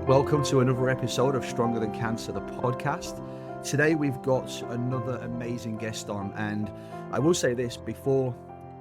Welcome to another episode of Stronger Than Cancer, the podcast. Today we've got another amazing guest on, and I will say this before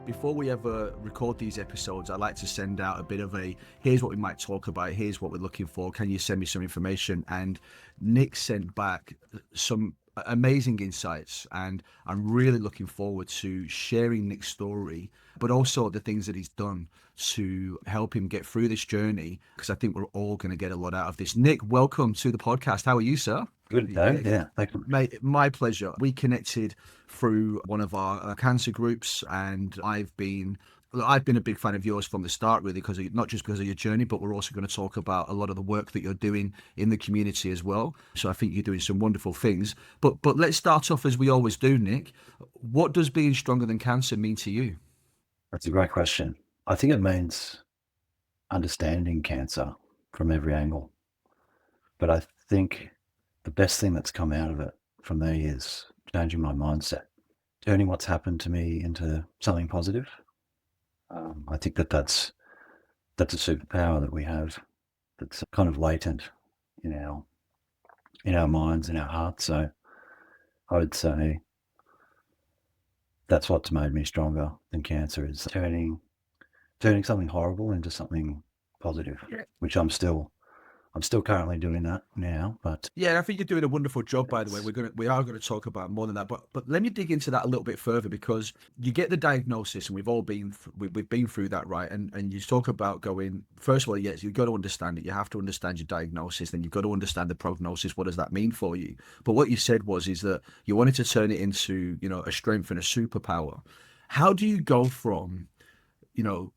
we ever record these episodes, I like to send out a bit of a, here's what we might talk about, here's what we're looking for, can you send me some information? And Nick sent back some amazing insights, and I'm really looking forward to sharing Nick's story, but also the things that he's done to help him get through this journey, because I think we're all going to get a lot out of this. Nick, welcome to the podcast. How are you, sir? Good, though. Yeah, thank you. Mate, my pleasure. We connected through one of our cancer groups, and I've been a big fan of yours from the start, really, because not just because of your journey, but we're also going to talk about a lot of the work that you're doing in the community as well. So I think you're doing some wonderful things. But let's start off as we always do, Nick. What does being stronger than cancer mean to you? That's a great question. I think it means understanding cancer from every angle. But I think the best thing that's come out of it for me is changing my mindset, turning what's happened to me into something positive. I think that's a superpower that we have that's kind of latent in our minds, in our hearts. So I would say that's what's made me stronger than cancer, is turning something horrible into something positive, which I'm still currently doing that now. But yeah, I think you're doing a wonderful job, by the way. We are going to talk about more than that, but let me dig into that a little bit further, because you get the diagnosis, and we've all been we've been through that, right? And you talk about going, first of all, yes, you've got to understand it. You have to understand your diagnosis, then you've got to understand the prognosis. What does that mean for you? But what you said is that you wanted to turn it into, a strength and a superpower. How do you go from,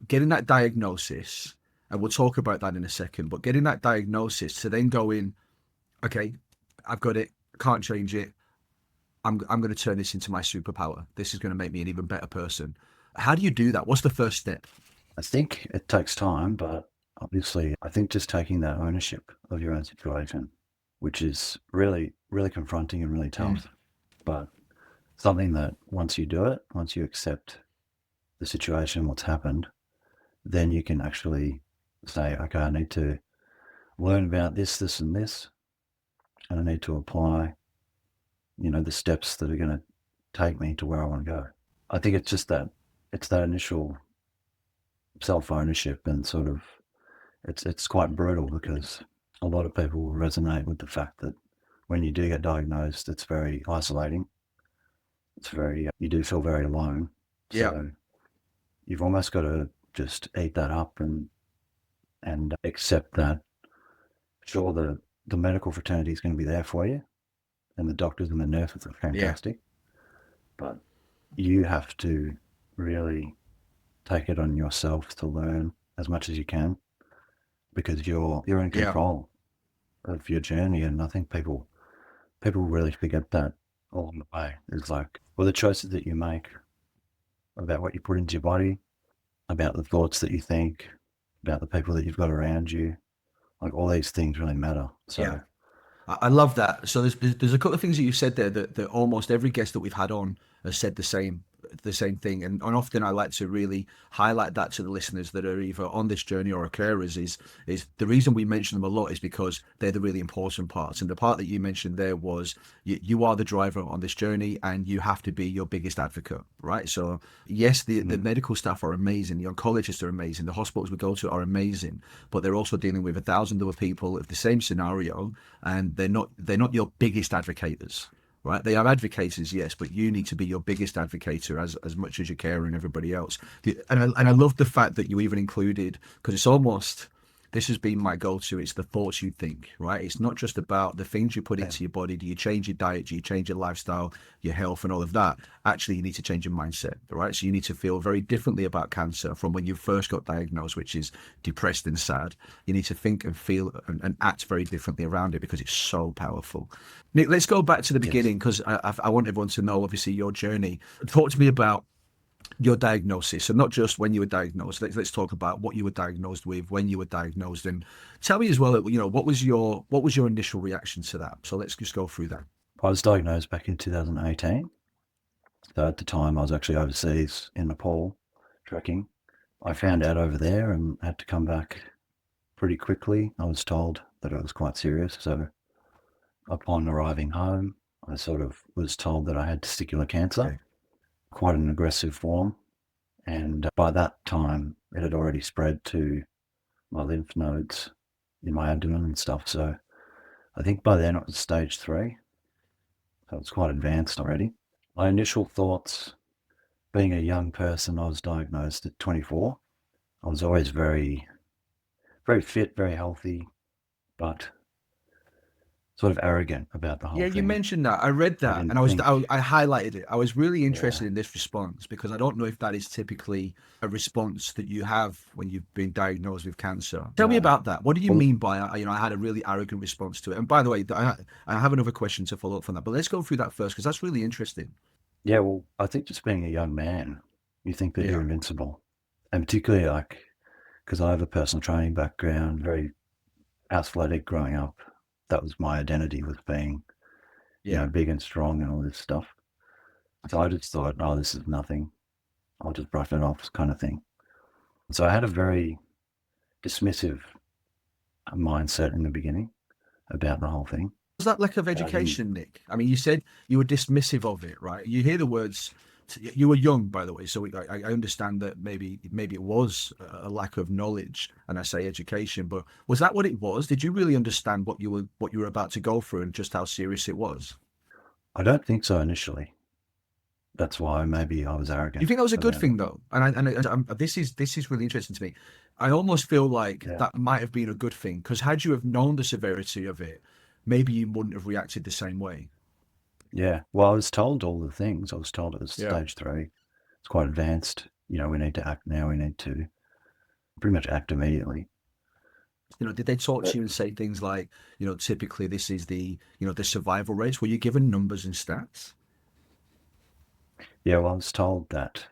getting that diagnosis, and we'll talk about that in a second, but getting that diagnosis to then going, okay, I've got it, can't change it. I'm going to turn this into my superpower. This is going to make me an even better person. How do you do that? What's the first step? I think it takes time, but obviously I think just taking that ownership of your own situation, which is really, really confronting and really tough, but something that once you do it, once you accept the situation, what's happened, then you can actually say, okay, I need to learn about this, and this, and I need to apply, the steps that are going to take me to where I want to go. I think it's that initial self-ownership, and sort of, it's quite brutal, because a lot of people will resonate with the fact that when you do get diagnosed, it's very isolating. It's very, you do feel very alone. Yeah. So you've almost got to just eat that up and accept that. Sure, the medical fraternity is going to be there for you, and the doctors and the nurses are fantastic, but you have to really take it on yourself to learn as much as you can, because you're in control of your journey. And I think people really forget that along the way. It's like, well, the choices that you make about what you put into your body, about the thoughts that you think, about the people that you've got around you, like all these things really matter. So Yeah. I love that. So there's a couple of things that you said there that almost every guest that we've had on has said the same thing, and often I like to really highlight that to the listeners that are either on this journey or occurrers. Is the reason we mention them a lot is because they're the really important parts. And the part that you mentioned there was you are the driver on this journey, and you have to be your biggest advocate, right? So yes, the medical staff are amazing, the oncologists are amazing, the hospitals we go to are amazing, but they're also dealing with 1,000 other people of the same scenario, and they're not your biggest advocators. Right, they are advocates, yes, but you need to be your biggest advocator as much as you care and everybody else. And I love the fact that you even included, because it's almost, this has been my go-to, it's the thoughts you think, right? It's not just about the things you put into your body. Do you change your diet? Do you change your lifestyle, your health, and all of that? Actually, you need to change your mindset, right? So you need to feel very differently about cancer from when you first got diagnosed, which is depressed and sad. You need to think and feel and act very differently around it, because it's so powerful. Nick, let's go back to the beginning, because I want everyone to know, obviously, your journey. Talk to me about your diagnosis, so not just when you were diagnosed. Let's talk about what you were diagnosed with, when you were diagnosed, and tell me as well, what was your initial reaction to that? So let's just go through that. I was diagnosed back in 2018. So at the time I was actually overseas in Nepal trekking. I found out over there and had to come back pretty quickly. I was told that it was quite serious. So upon arriving home, I sort of was told that I had testicular cancer, Okay. quite an aggressive form. And by that time, it had already spread to my lymph nodes in my abdomen and stuff. So I think by then it was stage 3. So it's quite advanced already. My initial thoughts, being a young person, I was diagnosed at 24. I was always very, very fit, very healthy, but sort of arrogant about the Yeah, whole you thing. mentioned that. I read I that, and didn't think, I highlighted it. I was really yeah, interested in this response because I don't know if that is typically a response that you have when you've been diagnosed with cancer. Tell me no. about that. What do you Well, mean by I had a really arrogant response to it? And by the way, I have another question to follow up from that, but let's go through that first because that's really interesting. yeah, well, I think just being a young man, you think that you're Yeah, invincible. And particularly like, because I have a personal training background, very athletic growing up. That was my identity, was being, yeah. big and strong and all this stuff. So I just thought, oh, this is nothing. I'll just brush it off kind of thing. So I had a very dismissive mindset in the beginning about the whole thing. Was that lack of And I didn't, education, Nick? I mean, you said you were dismissive of it, right? You hear the words. You were young, by the way, so I understand that maybe it was a lack of knowledge, and I say education. But was that what it was? Did you really understand what you were about to go through and just how serious it was? I don't think so initially. That's why maybe I was You arrogant think that was a good about it. thing, though? This is really interesting to me. I almost feel like Yeah. that might have been a good thing because had you have known the severity of it, maybe you wouldn't have reacted the same way. Yeah. Well, I was told all the things. I was told it was Yeah. stage 3. It's quite advanced. We need to act now. We need to pretty much act immediately. Did they talk to But you and say things like, typically this is the survival rates? Were you given numbers and stats? yeah, well, I was told that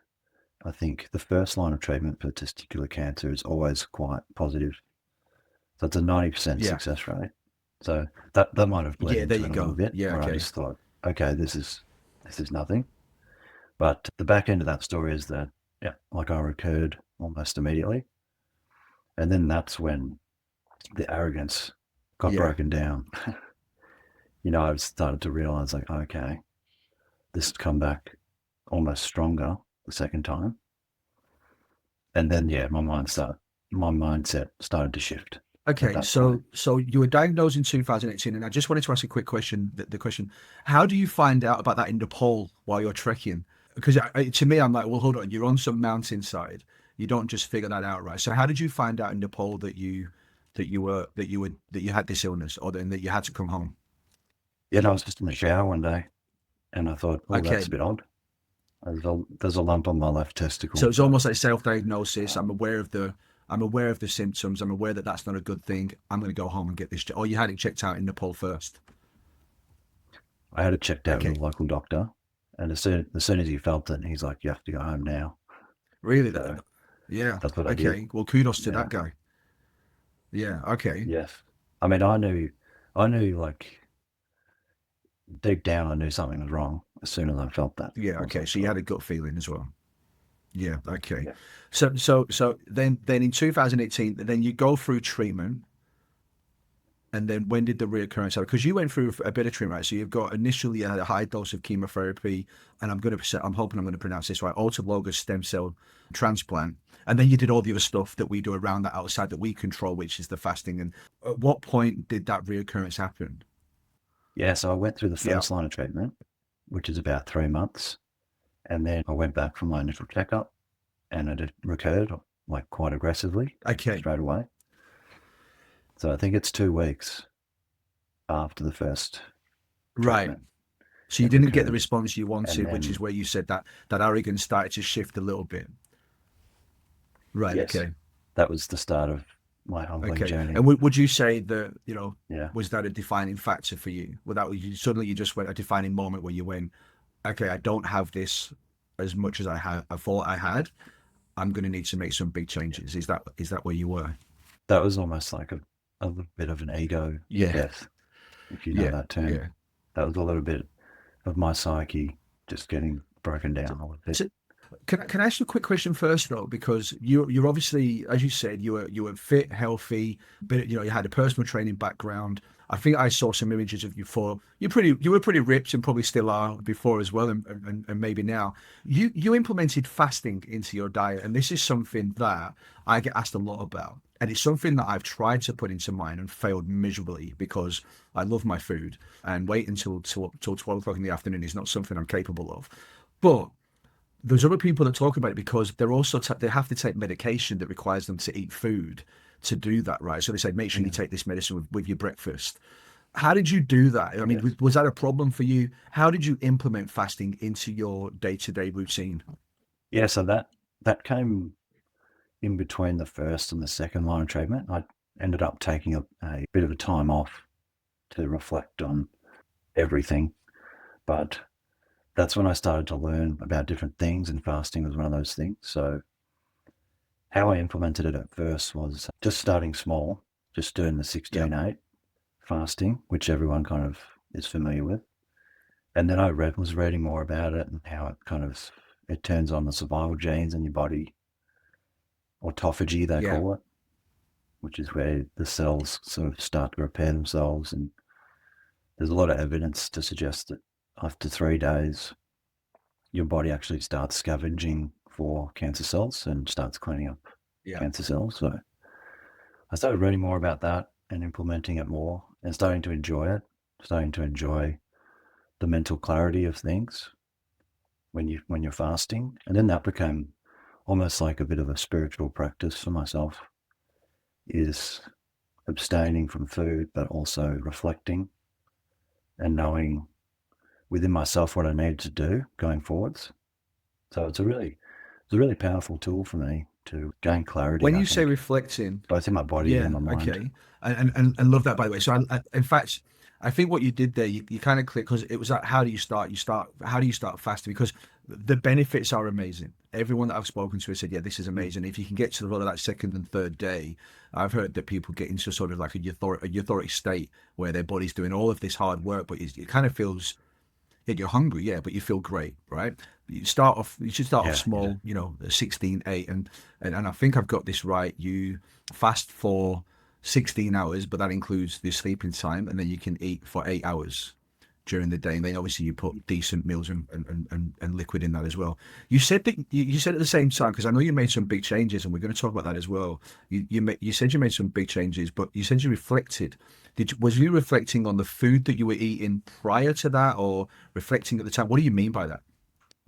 I think the first line of treatment for testicular cancer is always quite positive. So it's a 90% Yeah. success rate. So that might have bled Yeah, there into you it a little go. bit, Yeah, where I okay. just thought, okay, this is nothing. But the back end of that story is that, yeah, like I recurred almost immediately. And then that's when the arrogance got Yeah. broken down. I started to realize, like, okay, this has come back almost stronger the second time. And then, yeah, my mindset started to shift at Okay, that point. so you were diagnosed in 2018, and I just wanted to ask a quick question. The question, how do you find out about that in Nepal while you're trekking? Because to me, I'm like, well, hold on, you're on some mountainside. You don't just figure that out, right? So how did you find out in Nepal that you had this illness, or then that you had to come home? Yeah, I was just in the shower one day and I thought, oh, Okay, that's a bit odd. There's a lump on my left so testicle, it's but almost like self-diagnosis. um, I'm aware of the symptoms. I'm aware that that's not a good thing. I'm going to go home and get this. Or you had it checked out in Nepal first. I had it checked out with Okay, a local doctor. And as soon as he felt it, he's like, you have to go home now. really? So Yeah. that's what I did. Okay. Well, kudos to Yeah. that guy. Yeah. Okay. Yes. I mean, I knew like deep down, I knew something was wrong as soon as I felt that. Yeah. I was Okay. like, So you had oh, a gut feeling as well. Yeah. Okay. yeah. So then in 2018, then you go through treatment. And then when did the reoccurrence happen? Because you went through a bit of treatment, right? So you've got initially a high dose of chemotherapy, and I'm hoping I'm going to pronounce this right, autologous stem cell transplant. And then you did all the other stuff that we do around that outside that we control, which is the fasting. And at what point did that reoccurrence happen? Yeah. So I went through the Yeah. first line of treatment, which is about 3 months. And then I went back for my initial checkup and it had recurred like quite aggressively Okay. straight away. So I think it's 2 weeks after the first Right. treatment, So you it didn't get the recurred. response you And wanted, which is then, where you said that arrogance started to shift a little bit. Right. yes, Okay. that was the start of my humbling Okay. journey. And would you say that, Yeah. was that a defining factor for you? Without you suddenly you just went a defining moment where you went, okay, I don't have this as much as I thought I had. I'm going to need to make some big changes. Is that where you were? That was almost like a little bit of an ego Yeah. death, if you know Yeah. that term. Yeah. That was a little bit of my psyche just getting broken down a little So, bit. Can I ask you a quick question first though? Because you're obviously, as you said, you were fit, healthy, but you had a personal training background. I think I saw some images of you for you were pretty ripped and probably still are before as well, and maybe now. You implemented fasting into your diet, and this is something that I get asked a lot about. And it's something that I've tried to put into mine and failed miserably because I love my food and wait until 12 o'clock in the afternoon is not something I'm capable of. But there's other people that talk about it because they're also they have to take medication that requires them to eat food to do that, right? So they say make sure you Yeah. take this medicine with your breakfast. How did you do that? I mean, Yes. was that a problem for you? How did you implement fasting into your day-to-day routine? Yeah. So that came in between the first and the second line of treatment. I ended up taking a bit of a time off to reflect on everything, but that's when I started to learn about different things, and fasting was one of those things. So how I implemented it at first was just starting small, just doing the Yeah, 16/8 fasting, which everyone kind of is familiar with. And then I was reading more about it and how it turns on the survival genes in your body, autophagy they yeah, call it, which is where the cells sort of start to repair themselves. And there's a lot of evidence to suggest that after 3 days, your body actually starts scavenging for cancer cells and starts cleaning up yeah. cancer cells. So I started reading more about that and implementing it more and starting to enjoy it, starting to enjoy the mental clarity of things when you're fasting. And then that became almost like a bit of a spiritual practice for myself, is abstaining from food but also reflecting and knowing within myself what I need to do going forwards. So it's a really powerful tool for me to gain clarity, When I you say think, reflecting, both in my body and yeah, my mind. okay, and love that by the way. So in fact, I think what you did there, you kind of click because it was like, how do you start? How do you start fasting? Because the benefits are amazing. Everyone that I've spoken to has said, yeah, this is Mm. amazing. If you can get to the that second and third day, I've heard that people get into sort of like a euphoric state where their body's doing all of this hard work, but it kind of feels, yeah, you're hungry, yeah, but you feel great, right? You should start off Yeah, yeah, small, 16/8. And I think I've got this right. You fast for 16 hours, but that includes the sleeping time, and then you can eat for 8 hours during the day. And then obviously you put decent meals and liquid in that as well. You said that you said at the same time, because I know you made some big changes, and we're going to talk about that as well. You said you made some big changes, but you said you reflected. Was you reflecting on the food that you were eating prior to that, or reflecting at the time? What do you mean by that?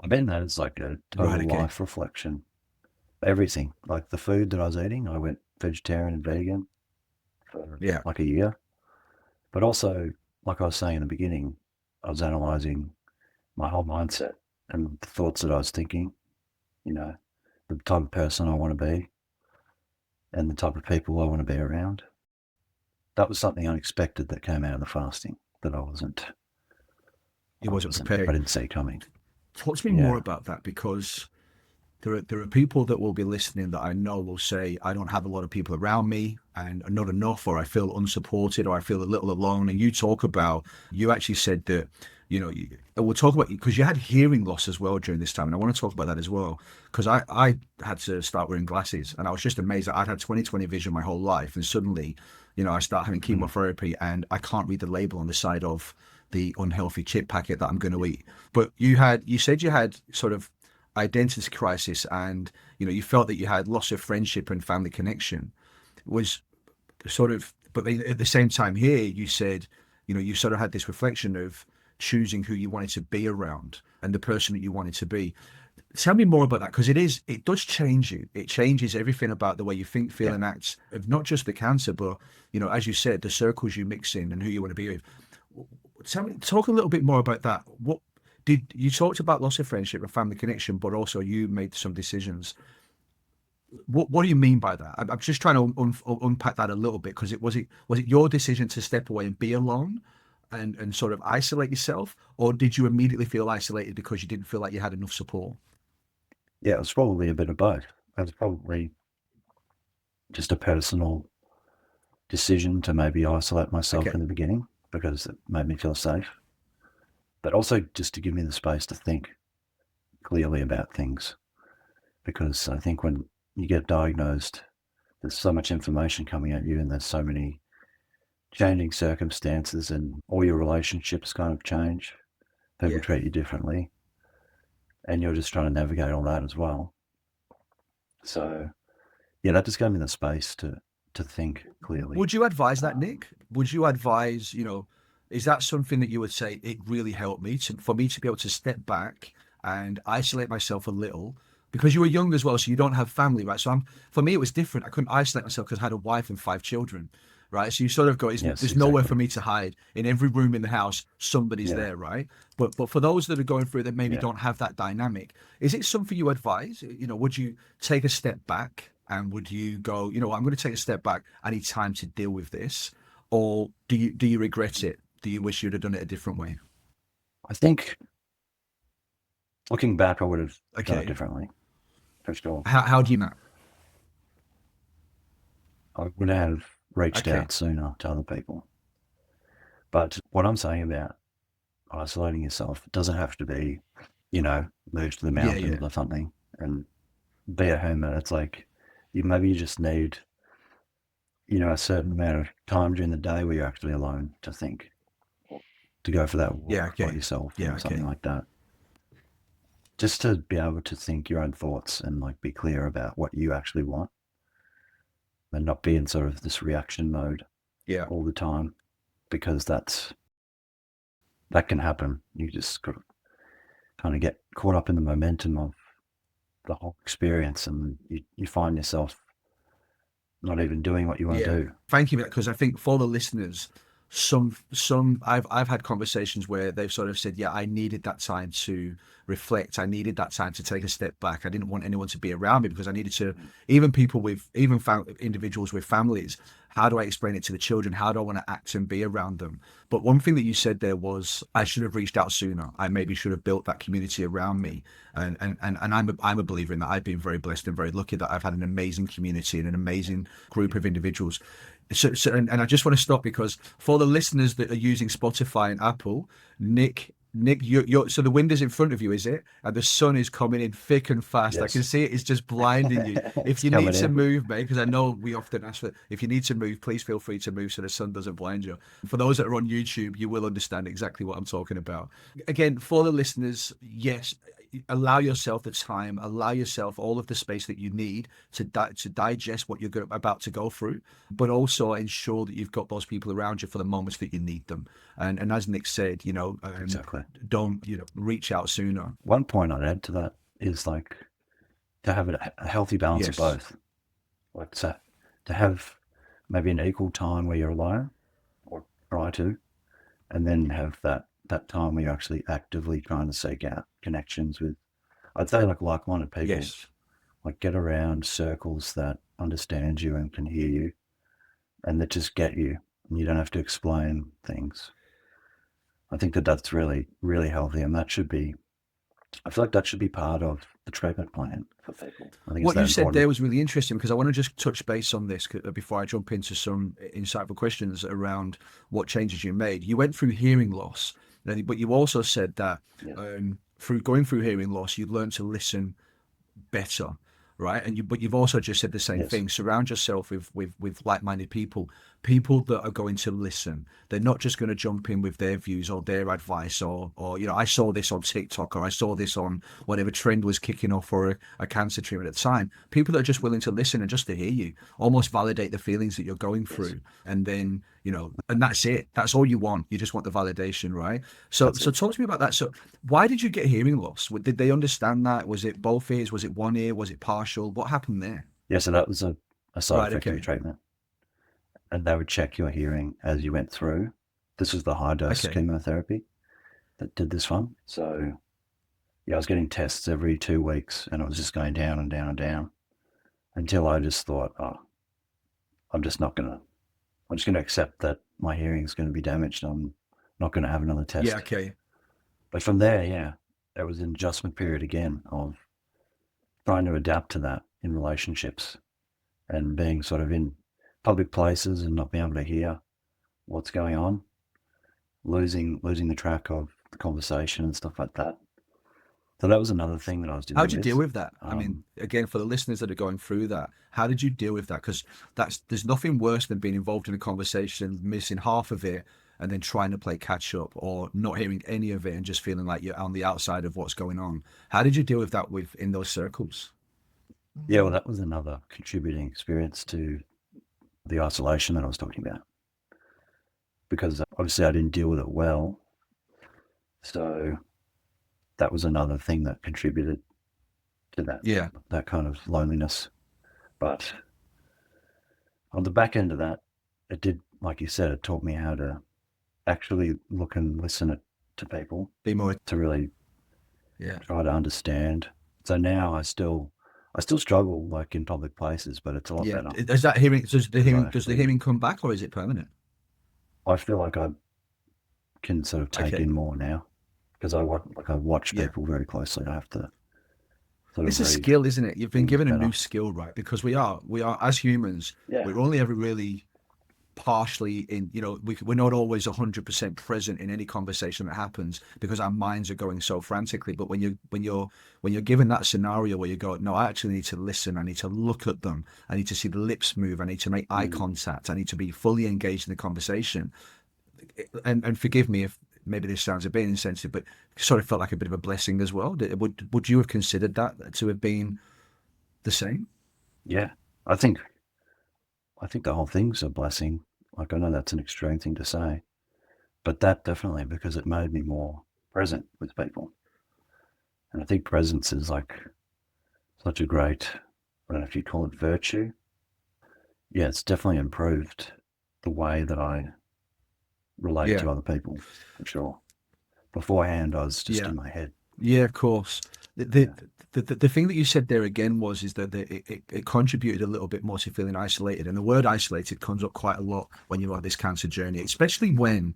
I mean that it's like a Right. total Okay. life reflection. Everything, like the food that I was eating, I went vegetarian and vegan for Yeah. like a year. But also, like I was saying in the beginning, I was analyzing my whole mindset and the thoughts that I was thinking, you know, the type of person I want to be and the type of people I want to be around. That was something unexpected that came out of the fasting that You wasn't I preparing. didn't see coming. Talk to me more Yeah. about that, because there are people that will be listening that I know will say, I don't have a lot of people around me and not enough, or I feel unsupported, or I feel a little alone. And you talk about, you actually said that, we'll talk about, because you had hearing loss as well during this time. And I want to talk about that as well, because I had to start wearing glasses, and I was just amazed that I'd had 20/20 vision my whole life. And suddenly, I start having Mm. chemotherapy and I can't read the label on the side of the unhealthy chip packet that I'm going to eat. But you said you had sort of identity crisis, and you felt that you had loss of friendship and family connection. Was sort of, but then at the same time here you said, you sort of had this reflection of choosing who you wanted to be around and the person that you wanted to be. Tell me more about that, because it does change you. It changes everything about the way you think, feel, Yeah. and act, of not just the cancer, but as you said, the circles you mix in and who you want to be with. Talk a little bit more about that. What did you talked about loss of friendship and family connection, but also you made some decisions. What do you mean by that? I'm just trying to unpack that a little bit, because was it your decision to step away and be alone and sort of isolate yourself, or did you immediately feel isolated because you didn't feel like you had enough support? Yeah, it was probably a bit of both. It was probably just a personal decision to maybe isolate myself in Okay. the beginning because it made me feel safe, but also just to give me the space to think clearly about things. because I think when you get diagnosed, there's so much information coming at you and there's so many changing circumstances and all your relationships kind of change. People Yeah. treat you differently and you're just trying to navigate all that as well. So yeah, that just gave me the space to think clearly. Would you advise that, Um, Nick? Would you advise, is that something that you would say it really helped me for me to be able to step back and isolate myself a little? Because you were young as well, so you don't have family, right? So for me, it was different. I couldn't isolate myself because I had a wife and 5 children, right? So you sort of go, yes, there's nowhere for exactly. me to hide. In every room in the house, somebody's Yeah, there, right? But for those that are going through it that maybe yeah. don't have that dynamic, is it something you advise? Would you take a step back and would you go, I'm going to take a step back. I need time to deal with this, or do you regret it? Do you wish you'd have done it a different way? I think looking back, I would have done it Okay. differently for sure. How do you know? I would have reached Okay. out sooner to other people. But what I'm saying about isolating yourself, it doesn't have to be, move to the Yeah, mountains yeah, or something and be a hermit. It's like you just need, a certain amount of time during the day where you're actually alone to think, to go for that yeah. walk by Okay. yourself Yeah. or something Okay. like that. Just to be able to think your own thoughts and like be clear about what you actually want and not be in sort of this reaction mode Yeah. all the time because that can happen. You just kind of get caught up in the momentum of the whole experience and you find yourself not even doing what you want Yeah, to do. thank you for that, because I think for the listeners, some I've had conversations where they've sort of said, yeah, I needed that time to reflect. I needed that time to take a step back. I didn't want anyone to be around me because I needed to, even people with even individuals with families. How do I explain it to the children? How do I want to act and be around them? But one thing that you said there was, I should have reached out sooner. I maybe should have built that community around me. And I'm a believer in that. I've been very blessed and very lucky that I've had an amazing community and an amazing group of individuals. And I just want to stop because for the listeners that are using Spotify and Apple, Nick, you're so the window's in front of you, is it? And the sun is coming in thick and fast. I can Yes. see it is just blinding you. If It's you need coming to in. move, mate, because I know we often ask for, if you need to move, please feel free to move so the sun doesn't blind you. For those that are on YouTube, you will understand exactly what I'm talking about. Again, for the listeners, yes, allow yourself the time, allow yourself all of the space that you need to digest what you're about to go through, but also ensure that you've got those people around you for the moments that you need them. And as Nick said, Exactly. don't reach out sooner. One point I'd add to that is like to have a healthy balance of Yes. both. Like to have maybe an equal time where you're alone or try to, and then have that time where you're actually actively trying to seek out connections with, I'd say, like-minded people. Yes. Like get around circles that understand you and can hear you and that just get you and you don't have to explain things. I think that's really, really healthy and I feel like that should be part of the treatment plan for people. I think it's What that you said there important. was really interesting because I want to just touch base on this before I jump into some insightful questions around what changes you made. You went through hearing loss, but you also said that Yes. through going through hearing loss, you learned to listen better, right? But you've also just said the same Yes. thing. Surround yourself with like-minded people that are going to listen. They're not just going to jump in with their views or their advice or I saw this on TikTok or I saw this on whatever trend was kicking off for a cancer treatment at the time. People that are just willing to listen and just to hear you, almost validate the feelings that you're going Yes. through, and then and that's it. That's all you want. You just want the validation, right? So That's so it. talk to me about that. So why did you get hearing loss? Did they understand that? Was it both ears? Was it one ear? Was it partial? What happened there? Yeah, so that was a side Right. effect of your Okay. treatment. And they would check your hearing as you went through. This was the high dose Okay. chemotherapy that did this one. So yeah, I was getting tests every 2 weeks and it was just going down and down and down until I just thought, oh, I'm just not going to, I'm just going to accept that my hearing is going to be damaged. I'm not going to have another Yeah. test. Okay. But from there, yeah, there was an adjustment period again of trying to adapt to that in relationships and being sort of in public places and not being able to hear what's going on, losing the track of the conversation and stuff like that. So that was another thing that I was How dealing did you deal with. with that? I mean, again, for the listeners that are going through that, how did you deal with that? Because there's nothing worse than being involved in a conversation, missing half of it, and then trying to play catch up, or not hearing any of it and just feeling like you're on the outside of what's going on. How did you deal with that with in those circles? Yeah, well, that was another contributing experience to the isolation that I was talking about, because obviously I didn't deal with it well. So that was another thing that contributed to Yeah, that kind of loneliness. But on the back end of that, it did, like you said, it taught me how to actually look and listen to people, be more. to really Yeah, try to understand. So now I still struggle like in public places, but it's a lot yeah. better Does that hearing because I does the actually hearing come back, or is it permanent? I feel like I can sort of take Okay. in more now because I watch Yeah. people very closely. I have to sort of It's a read skill, isn't it? You've been things given a new better. skill, right? Because we are as humans, Yeah. we're only ever really partially in, we're not always 100% present in any conversation that happens because our minds are going so frantically. But when you're given that scenario where you go, no, I actually need to listen, I need to look at them, I need to see the lips move, I need to make eye Mm. contact, I need to be fully engaged in the conversation. And forgive me if maybe this sounds a bit insensitive, but it sort of felt like a bit of a blessing as well. Would you have considered that to have been the same? Yeah. I think I think the whole thing's a blessing. Like I know that's an extreme thing to say, but that definitely because it made me more present with people. And I think presence is like such a great, I don't know if you call it virtue. Yeah, it's definitely improved the way that I relate Yeah, to other people, for sure. Beforehand, I was just yeah. in my head. Yeah, of course. The the, Yeah. the thing that you said there again was is that it contributed a little bit more to feeling isolated, and the word isolated comes up quite a lot when you're on this cancer journey, especially when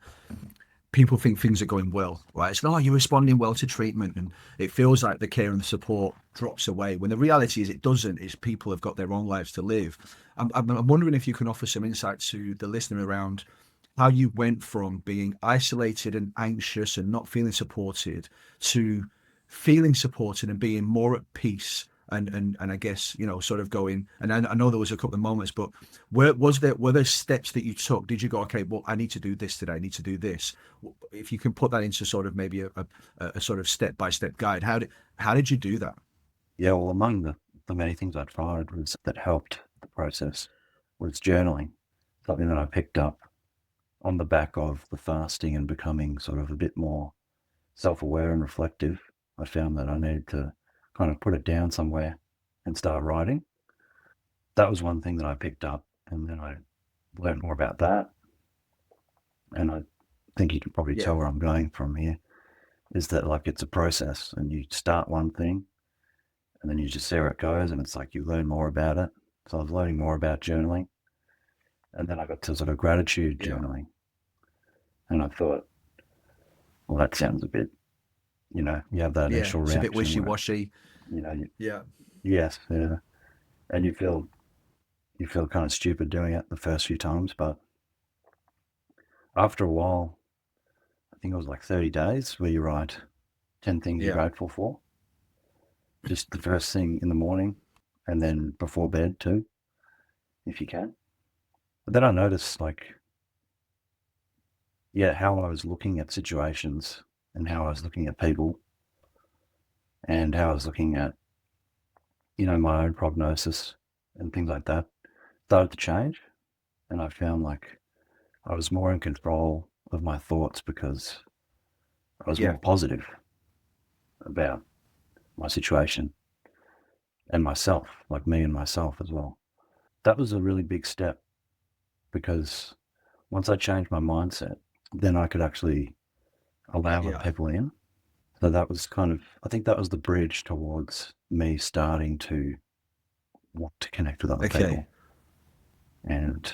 people think things are going well, right? It's like, oh, you're responding well to treatment, and it feels like the care and the support drops away. When the reality is, it doesn't. It's people have got their own lives to live. I'm wondering if you can offer some insight to the listener around how you went from being isolated and anxious and not feeling supported to feeling supported and being more at peace and I guess sort of going and I know there was a couple of moments, but were there steps that you took? Did you go, okay, well, I need to do this today, I need to do this? If you can put that into sort of maybe a sort of step by step guide, how did you do that? Yeah, well, among the many things I tried was that helped the process was journaling, something that I picked up on the back of the fasting and becoming sort of a bit more self-aware and reflective. I found that I needed to kind of put it down somewhere and start writing. That was one thing that I picked up, and then I learned more about that. And I think you can probably Yeah, tell where I'm going from here is that like it's a process, and you start one thing, and then you just see where it goes, and it's like you learn more about it. So I was learning more about journaling, and then I got to sort of gratitude yeah, journaling, and I thought, well, that sounds a bit, you have that yeah. initial It's a bit reaction wishy where, washy. you know, you, Yeah, yes, yeah, and you feel kind of stupid doing it the first few times, but after a while, I think it was like 30 days where you write 10 things you're yeah, grateful for, just the first thing in the morning and then before bed too, if you can. But then I noticed like, yeah, how I was looking at situations and how I was looking at people and how I was looking at, my own prognosis and things like that started to change. And I found like I was more in control of my thoughts because I was yeah, more positive about my situation and myself, like me and myself as well. That was a really big step because once I changed my mindset, then I could actually allow other yeah. people in. So that was kind of, I think that was the bridge towards me starting to want to connect with other Okay. people. And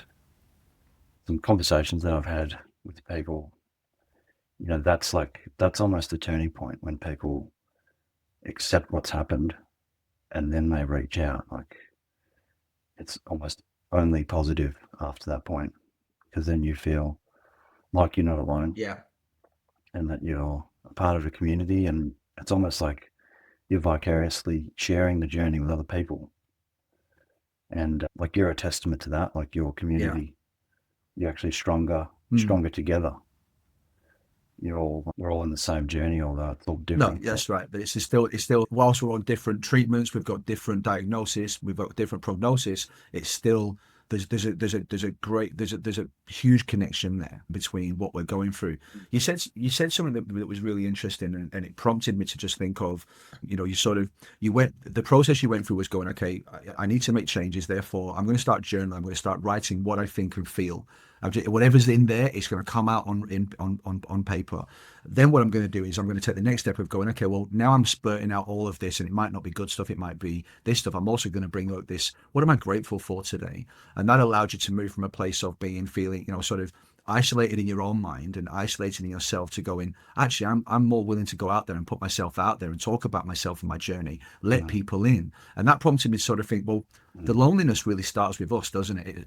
some conversations that I've had with people, that's almost the turning point when people accept what's happened and then they reach out. Like it's almost only positive after that point because then you feel like you're not alone Yeah. and that you're a part of a community. And it's almost like you're vicariously sharing the journey with other people. And like you're a testament to that, like your Yeah. community, you're actually stronger, Mm. stronger together. We're all in the same journey, although it's all No, different. But that's right. But it's still, whilst we're on different treatments, we've got different diagnosis, we've got different prognosis. It's still there's a huge connection there between what we're going through. You said something that was really interesting, and it prompted me to just think of, you sort of you went the process you went through was going, okay, I need to make changes. Therefore, I'm going to start journaling. I'm going to start writing what I think and feel. Whatever's in there, it's going to come out on paper. Then what I'm going to do is I'm going to take the next step of going, okay, well, now I'm spurting out all of this, and it might not be good stuff. It might be this stuff. I'm also going to bring out this. What am I grateful for today? And that allowed you to move from a place of feeling, sort of isolated in your own mind and isolated in yourself to going, actually, I'm more willing to go out there and put myself out there and talk about myself and my journey, let mm, people in. And that prompted me to sort of think, well, the mm, loneliness really starts with us, doesn't it?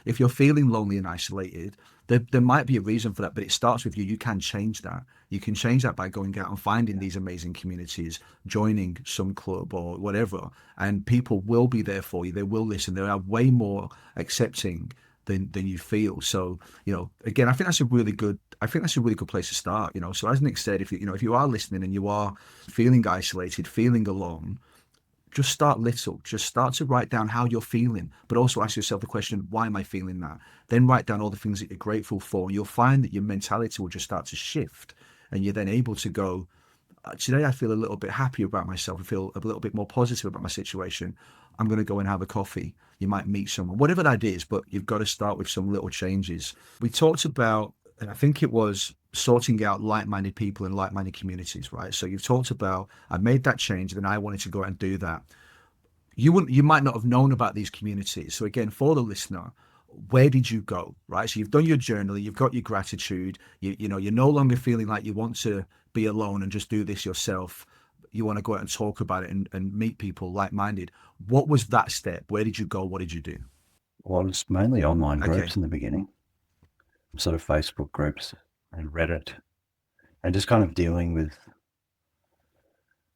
If you're feeling lonely and isolated, there might be a reason for that, but it starts with you. You can change that. You can change that by going out and finding these amazing communities, joining some club or whatever, and people will be there for you. They will listen. They are way more accepting than you feel. So, again, I think that's a really good place to start. So as Nick said, if you are listening and you are feeling isolated, feeling alone, just start little. Just start to write down how you're feeling, but also ask yourself the question, why am I feeling that? Then write down all the things that you're grateful for. And you'll find that your mentality will just start to shift, and you're then able to go, today I feel a little bit happier about myself. I feel a little bit more positive about my situation. I'm going to go and have a coffee. You might meet someone, whatever that is, but you've got to start with some little changes. We talked about, and I think it was sorting out like-minded people and like-minded communities, right? So you've talked about, I made that change, and then I wanted to go out and do that. You might not have known about these communities. So again, for the listener, where did you go? Right. So you've done your journaling, you've got your gratitude, you're no longer feeling like you want to be alone and just do this yourself. You want to go out and talk about it and meet people like-minded. What was that step? Where did you go? What did you do? well, it's mainly online Okay. groups in the beginning, sort of Facebook groups and Reddit, and just kind of dealing with.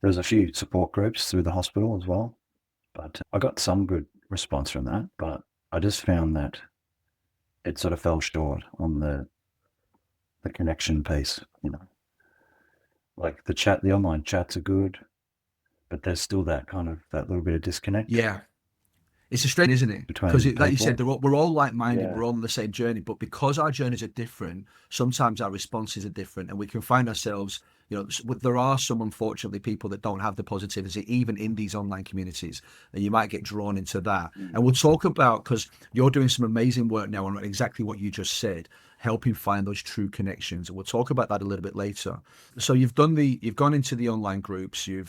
There's a few support groups through the hospital as well, but I got some good response from that. But I just found that it sort of fell short on the connection piece. Like the online chats are good, but there's still that kind of that little bit of disconnect Yeah. It's a strain, isn't it? Because between like you said, people. we're all like-minded, Yeah, we're all on the same journey, but because our journeys are different, sometimes our responses are different, and we can find ourselves, there are some, unfortunately, people that don't have the positivity, even in these online communities, and you might get drawn into that. mm, And we'll talk about, because you're doing some amazing work now on exactly what you just said, helping find those true connections. And we'll talk about that a little bit later. So you've gone into the online groups. You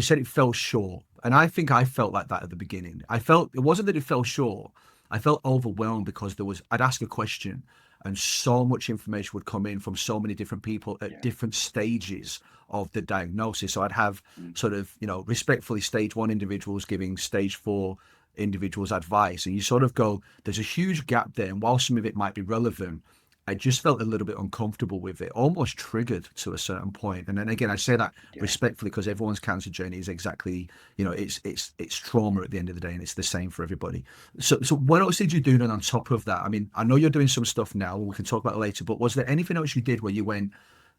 said it fell short, and I think I felt like that at the beginning. I felt it wasn't that it fell short. I felt overwhelmed because I'd ask a question, and so much information would come in from so many different people at yeah, different stages of the diagnosis. So I'd have mm, sort of, respectfully, stage 1 individuals giving stage 4 individuals advice, and you sort of go, there's a huge gap there, and while some of it might be relevant, I just felt a little bit uncomfortable with it, almost triggered to a certain point. And then again, I say that yeah. respectfully, because everyone's cancer journey is exactly, it's trauma at the end of the day, and it's the same for everybody. So what else did you do then on top of that? I mean, I know you're doing some stuff now. We can talk about it later, but was there anything else you did where you went,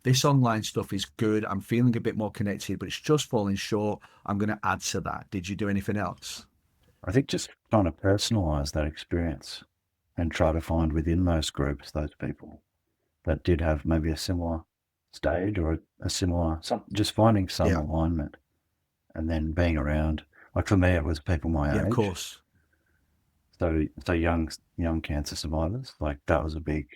this online stuff is good. I'm feeling a bit more connected, but it's just falling short. I'm going to add to that. Did you do anything else? I think just trying to personalize that experience and try to find within those groups those people that did have maybe a similar stage or a similar, just finding some Yeah. alignment and then being around. Like for me, it was people Yeah, my of age, course. so young cancer survivors. Like that was a big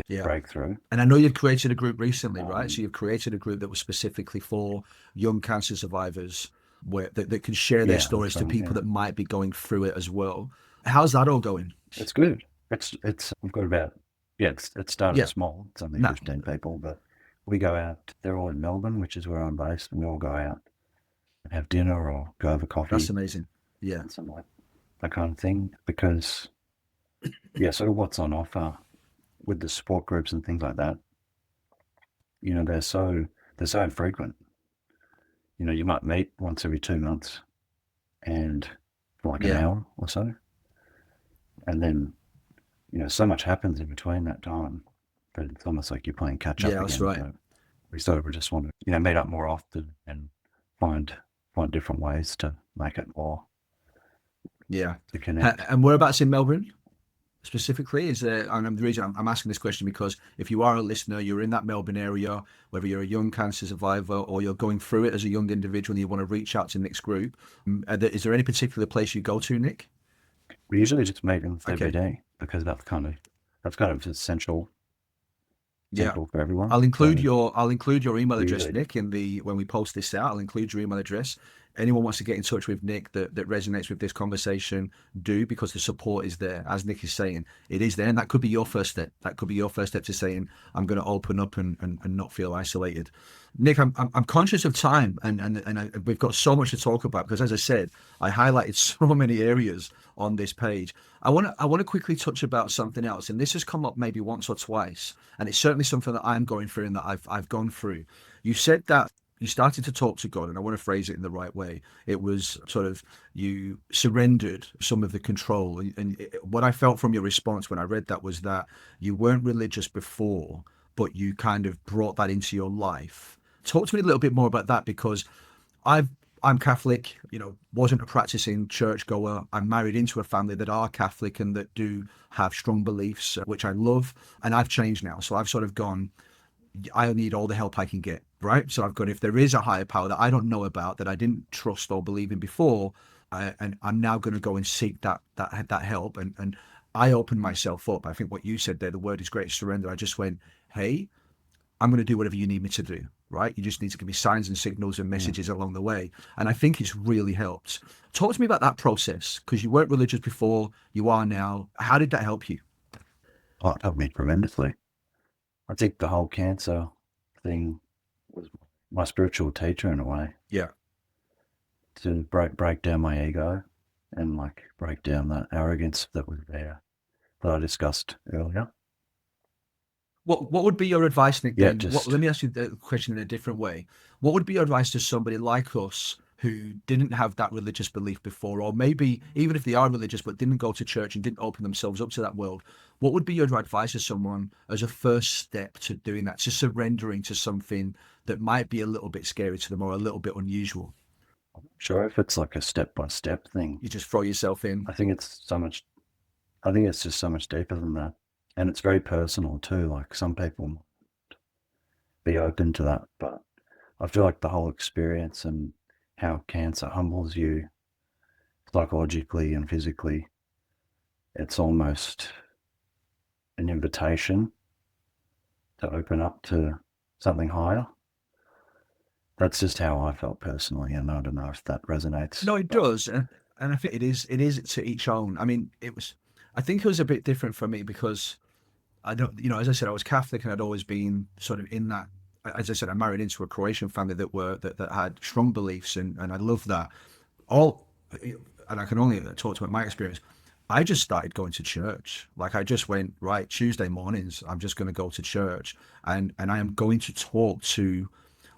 Yeah. breakthrough. And I know you've created a group recently, right? Um, So you've created a group that was specifically for young cancer survivors, that can share their yeah, stories that's to right. people Yeah, that might be going through it as well. How's that all going? it's good. It's we've got about yeah. It started Yeah. small. It's only No, 15 people, but we go out. They're all in Melbourne, which is where I'm based, and we all go out and have dinner or go have a that's coffee amazing. Yeah. and something like that kind of thing. Because yeah, sort of what's on offer with the support groups and things like that. They're so infrequent. You might meet once every 2 months and for like an Yeah. hour or so. And then, so much happens in between that time. But it's almost like you're playing catch up Yeah, that's again. right. So we sort of just want to, meet up more often and find different ways to make it more Yeah. to connect. And whereabouts in Melbourne specifically is there? And the reason I'm asking this question because if you are a listener, you're in that Melbourne area, whether you're a young cancer survivor or you're going through it as a young individual and you want to reach out to Nick's group, is there any particular place you go to, Nick? We usually just meet in the Okay. CBD because that's kind of Yeah. central for everyone. So I'll include your email we address, usually, Nick, in the when we post this out. I'll include your email address. Anyone wants to get in touch with Nick that resonates with this conversation, do, because the support is there. As Nick is saying, it is there, and that could be your first step. That could be your first step to saying, I'm going to open up and not feel isolated. Nick, I'm conscious of time, we've got so much to talk about because, as I said, I highlighted so many areas on this page. I want to quickly touch about something else, and this has come up maybe once or twice, and it's certainly something that I'm going through and that I've gone through. You said that you started to talk to God, and I want to phrase it in the right way. It was sort of you surrendered some of the control, what I felt from your response when I read that was that you weren't religious before, but you kind of brought that into your life. Talk to me a little bit more about that because I've I'm Catholic, wasn't a practicing churchgoer. I'm married into a family that are Catholic and that do have strong beliefs, which I love. And I've changed now. So I've sort of gone, I need all the help I can get, right? So I've got, if there is a higher power that I don't know about, that I didn't trust or believe in before, and I'm now going to go and seek that help. And I opened myself up. I think what you said there, the word is great surrender. I just went, hey, I'm going to do whatever you need me to do, right? You just need to give me signs and signals and yeah. messages along the way. And I think it's really helped. Talk to me about that process because you weren't religious before, you are now. How did that help you? Oh, it helped me tremendously. I think the whole cancer thing was my spiritual teacher in a way Yeah. to break down my ego and like break down that arrogance that was there that I discussed earlier. What would be your advice, Nick, Yeah, then? What, just let me ask you the question in a different way. What would be your advice to somebody like us who didn't have that religious belief before, or maybe even if they are religious but didn't go to church and didn't open themselves up to that world? What would be your advice to someone as a first step to doing that, to surrendering to something that might be a little bit scary to them or a little bit unusual? sure if it's like a step by step thing. You just throw yourself in. I think it's so much. I think it's just so much deeper than that, and it's very personal too. Like some people be open to that, but I feel like the whole experience and how cancer humbles you psychologically and physically, it's almost an invitation to open up to something higher. That's just how I felt personally, and I don't know if that resonates. No, it But does, and I think it is to each own. I mean, I think it was a bit different for me because I don't, as I said, I was Catholic and I'd always been sort of in that. As I said, I married into a Croatian family that had strong beliefs, and I love that. All, and I can only talk to my experience. I just started going to church. Like I just went right Tuesday mornings. I'm just going to go to church, and I am going to talk to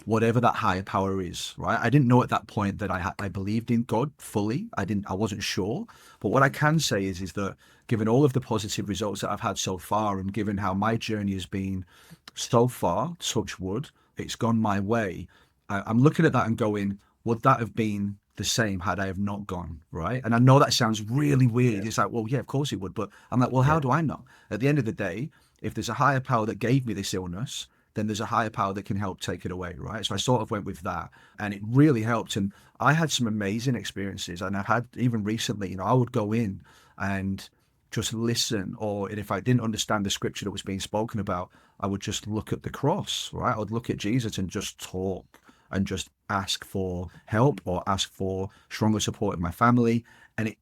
whatever that higher power is, right? I didn't know at that point that I believed in God fully. I wasn't sure. But what I can say is that given all of the positive results that I've had so far and given how my journey has been so far, touch wood, it's gone my way. I'm looking at that and going, would that have been the same had I have not gone, right? And I know that sounds really weird. yeah, It's like, well, yeah, of course it would. But I'm like, well, how yeah, do I know? At the end of the day, if there's a higher power that gave me this illness, then there's a higher power that can help take it away, right? So I sort of went with that, and it really helped. And I had some amazing experiences, and I've had even recently, I would go in and just listen, or if I didn't understand the scripture that was being spoken about, I would just look at the cross, right? I would look at Jesus and just talk and just ask for help or ask for stronger support in my family. And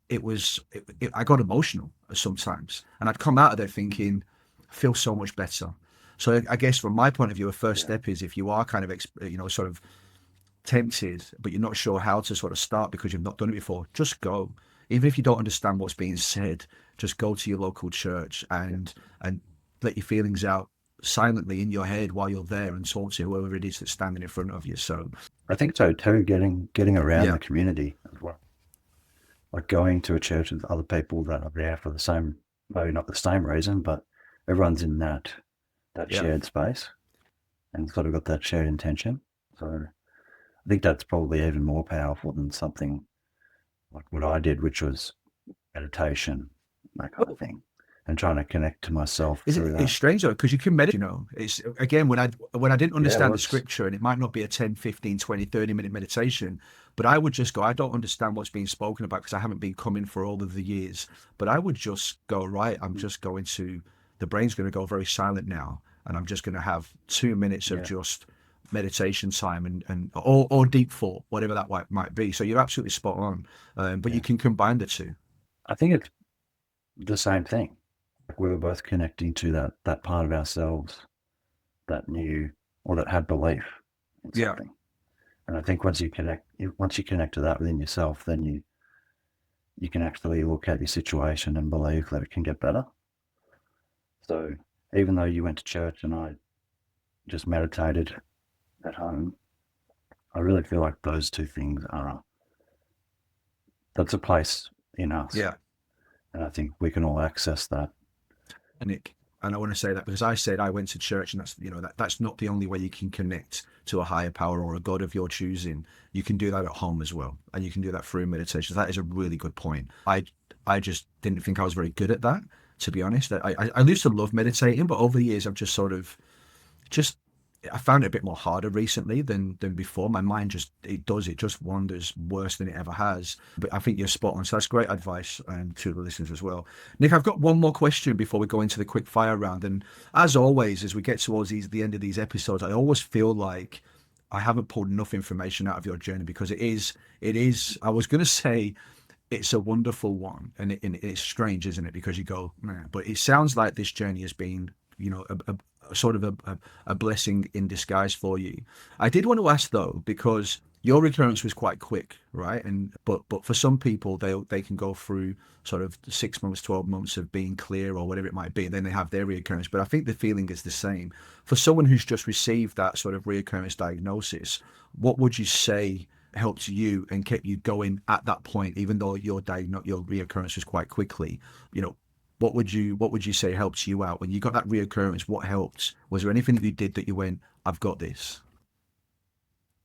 I got emotional sometimes, and I'd come out of there thinking, I feel so much better. So I guess from my point of view, a first yeah. step is if you are kind of, sort of tempted, but you're not sure how to sort of start because you've not done it before, just go. Even if you don't understand what's being said, just go to your local church and let your feelings out silently in your head while you're there and talk to whoever it is that's standing in front of you. So I think so too, getting around yeah, the community as well. Like going to a church with other people that are there for the same, maybe not the same reason, but everyone's in that yeah. shared space and sort of got that shared intention. So I think that's probably even more powerful than something like what I did, which was meditation, that kind of thing, and trying to connect to myself Is through it's that. strange though, because you can meditate, it's again, when I didn't Yeah, it understand the works. scripture, and it might not be a 10, 15, 20, 30 minute meditation, but I would just go, I don't understand what's being spoken about because I haven't been coming for all of the years. But I would just go, right, I'm just going to, the brain's going to go very silent now, and I'm just going to have 2 minutes of Yeah, just meditation time or deep thought, whatever that might be. So you're absolutely spot on. But you yeah. can combine the two. I think it's the same thing. Like we were both connecting to that part of ourselves that knew or that had belief in Yeah. something. And I think once you connect to that within yourself, then you can actually look at your situation and believe that it can get better. So even though you went to church and I just meditated at home, I really feel like those two things that's a place in us. Yeah. And I think we can all access that. Nick, and I want to say that because I said I went to church, and that's that's not the only way you can connect to a higher power or a God of your choosing. You can do that at home as well, and you can do that through meditation. That is a really good point. I just didn't think I was very good at that, to be honest. I used to love meditating, but over the years I've just sort of just I found it a bit more harder recently than before. My mind just wanders worse than it ever has. But I think you're spot on. So that's great advice to the listeners as well. Nick, I've got one more question before we go into the quick fire round. And as always, as we get towards the end of these episodes, I always feel like I haven't pulled enough information out of your journey because it is. I was going to say it's a wonderful one, and it's strange, isn't it? Because you go, man, but it sounds like this journey has been, a sort of a blessing in disguise for you. I did want to ask though, because your recurrence was quite quick, right? And but for some people, they can go through sort of 6 months, 12 months of being clear or whatever it might be, and then they have their reoccurrence. But I think the feeling is the same for someone who's just received that sort of reoccurrence diagnosis. What would you say helped you and kept you going at that point, even though your reoccurrence was quite quickly? You know, what would you say helps you out when you got that reoccurrence? What helped? Was there anything that you did that you went, I've got this,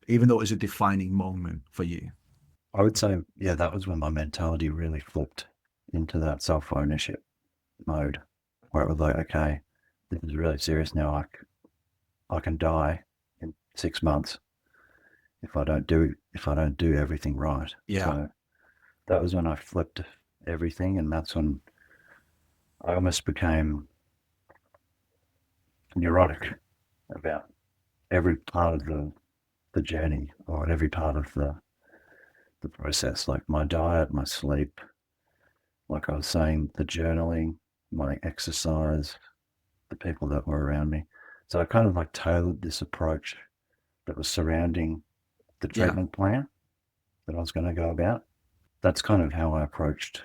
even though it was a defining moment for you? I would say, yeah, that was when my mentality really flipped into that self ownership mode where it was like, okay, this is really serious now. I can die in 6 months if I don't do everything right. Yeah, So that was when I flipped everything, and that's when I almost became neurotic about every part of the journey or at every part of the process, like my diet, my sleep, like I was saying, the journaling, my exercise, the people that were around me. So I kind of like tailored this approach that was surrounding the yeah, treatment plan that I was going to go about. That's kind of how I approached